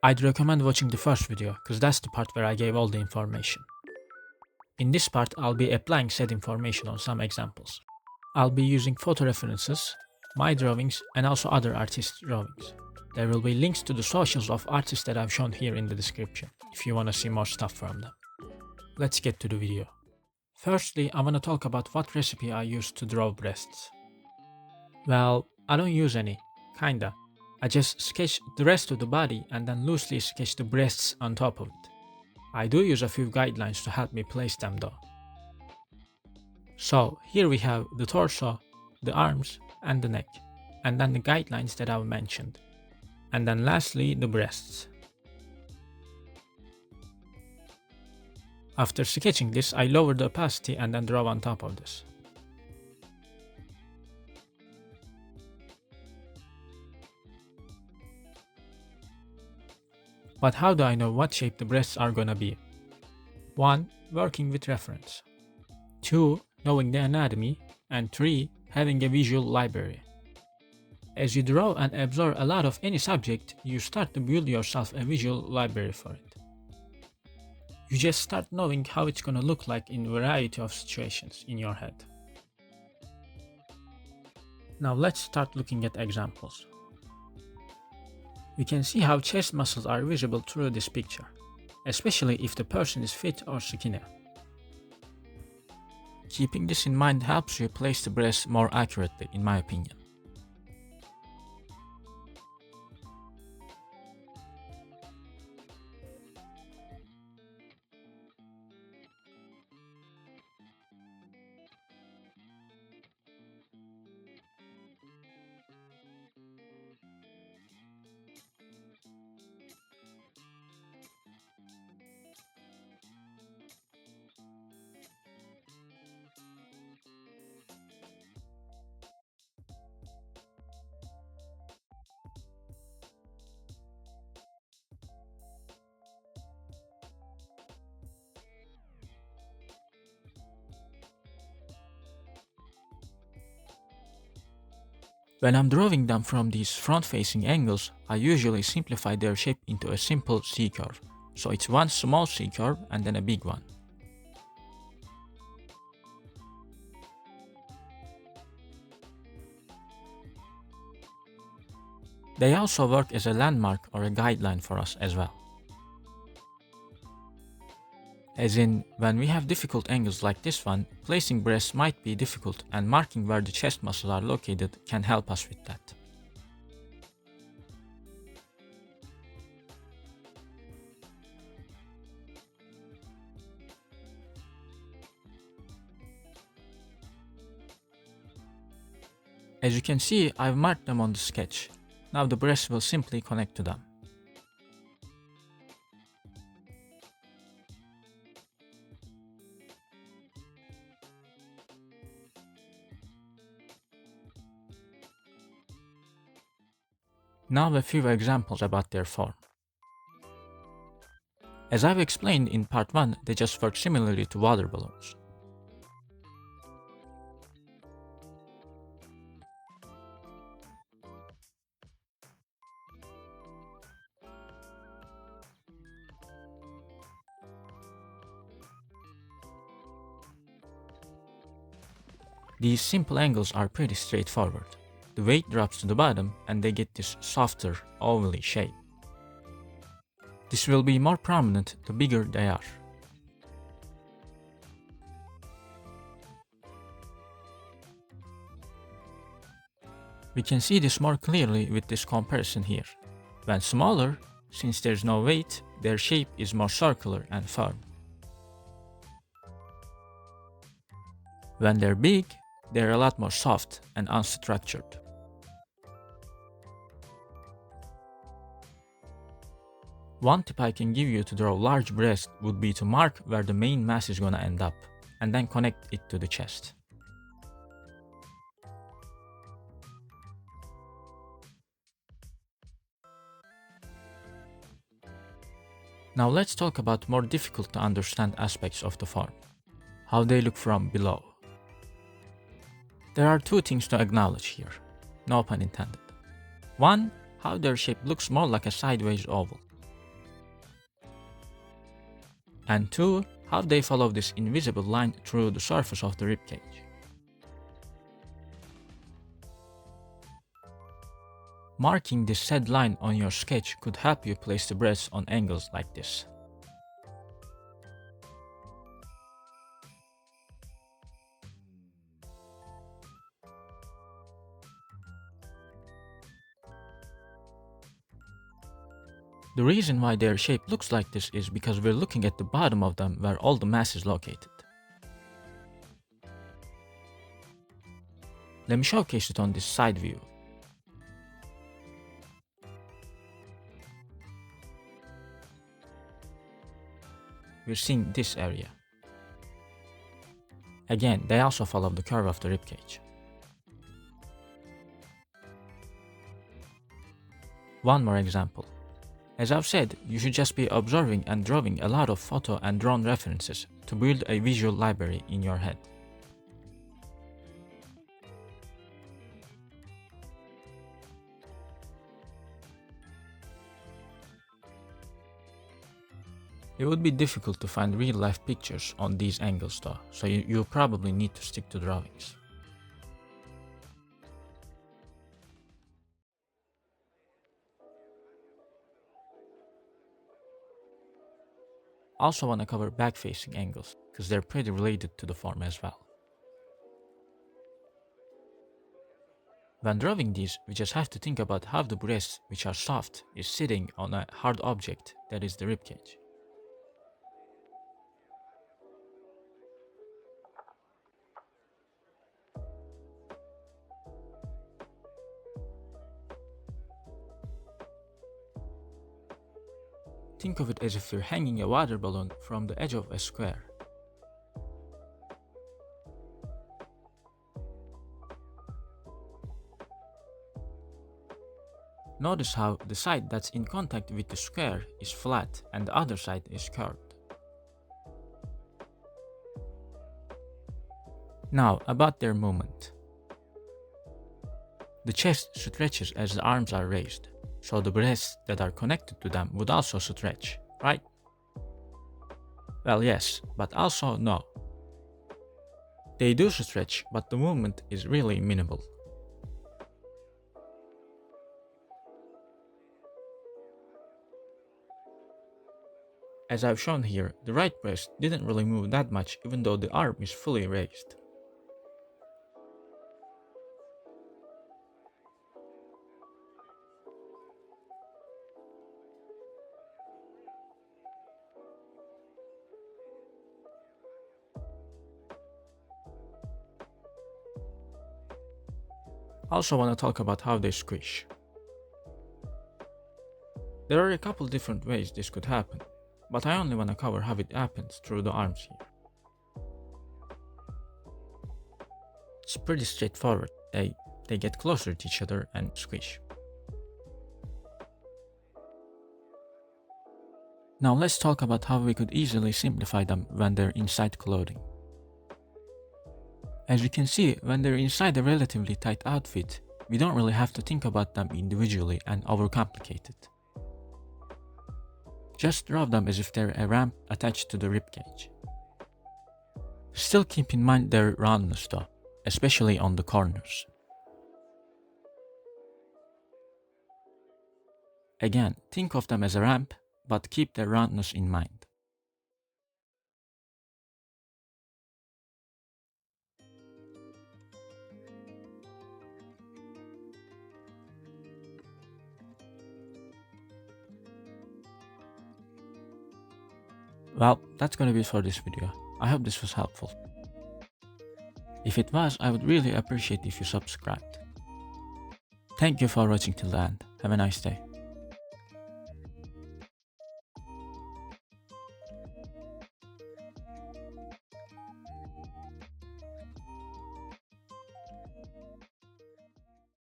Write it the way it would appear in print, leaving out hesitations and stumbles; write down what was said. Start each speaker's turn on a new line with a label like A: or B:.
A: I'd recommend watching the first video, cause that's the part where I gave all the information. In this part, I'll be applying said information on some examples. I'll be using photo references, my drawings, and also other artists' drawings. There will be links to the socials of artists that I've shown here in the description, if you wanna see more stuff from them. Let's get to the video. Firstly, I wanna talk about what recipe I use to draw breasts. Well, I don't use any, kinda. I just sketch the rest of the body and then loosely sketch the breasts on top of it. I do use a few guidelines to help me place them though. So here we have the torso, the arms and the neck, and then the guidelines that I've mentioned. And then lastly, the breasts. After sketching this, I lower the opacity and then draw on top of this. But how do I know what shape the breasts are gonna be? 1. Working with reference. 2. Knowing the anatomy. And 3. Having a visual library. As you draw and absorb a lot of any subject, you start to build yourself a visual library for it. You just start knowing how it's gonna look like in a variety of situations in your head. Now let's start looking at examples. We can see how chest muscles are visible through this picture, especially if the person is fit or skinny. Keeping this in mind helps you place the breasts more accurately, in my opinion. When I'm drawing them from these front-facing angles, I usually simplify their shape into a simple C-curve. So it's one small C-curve and then a big one. They also work as a landmark or a guideline for us as well. As in, when we have difficult angles like this one, placing breasts might be difficult, and marking where the chest muscles are located can help us with that. As you can see, I've marked them on the sketch. Now the breasts will simply connect to them. Now a few examples about their form. As I've explained in part 1, they just work similarly to water balloons. These simple angles are pretty straightforward. The weight drops to the bottom and they get this softer, ovally shape. This will be more prominent the bigger they are. We can see this more clearly with this comparison here. When smaller, since there's no weight, their shape is more circular and firm. When they're big, they're a lot more soft and unstructured. One tip I can give you to draw large breasts would be to mark where the main mass is gonna end up, and then connect it to the chest. Now let's talk about more difficult to understand aspects of the form. How they look from below. There are two things to acknowledge here, no pun intended. One, how their shape looks more like a sideways oval. And 2. How they follow this invisible line through the surface of the ribcage. Marking this said line on your sketch could help you place the breasts on angles like this. The reason why their shape looks like this is because we're looking at the bottom of them where all the mass is located. Let me showcase it on this side view. We're seeing this area. Again, they also follow the curve of the ribcage. One more example. As I've said, you should just be observing and drawing a lot of photo and drone references to build a visual library in your head. It would be difficult to find real-life pictures on these angles though, so you'll probably need to stick to drawings. Also want to cover back-facing angles, because they're pretty related to the form as well. When drawing these, we just have to think about how the breast, which are soft, is sitting on a hard object that is the ribcage. Think of it as if you're hanging a water balloon from the edge of a square. Notice how the side that's in contact with the square is flat and the other side is curved. Now, about their movement. The chest stretches as the arms are raised, so the breasts that are connected to them would also stretch, right? Well, yes, but also no. They do stretch, but the movement is really minimal. As I've shown here, the right breast didn't really move that much even though the arm is fully raised. Also want to talk about how they squish. There are a couple different ways this could happen, but I only want to cover how it happens through the arms here. It's pretty straightforward. They get closer to each other and squish. Now let's talk about how we could easily simplify them when they're inside clothing. As you can see, when they're inside a relatively tight outfit, we don't really have to think about them individually and overcomplicate it. Just draw them as if they're a ramp attached to the ribcage. Still keep in mind their roundness though, especially on the corners. Again, think of them as a ramp, but keep their roundness in mind. Well, that's gonna be it for this video. I hope this was helpful. If it was, I would really appreciate if you subscribed. Thank you for watching till the end. Have a nice day.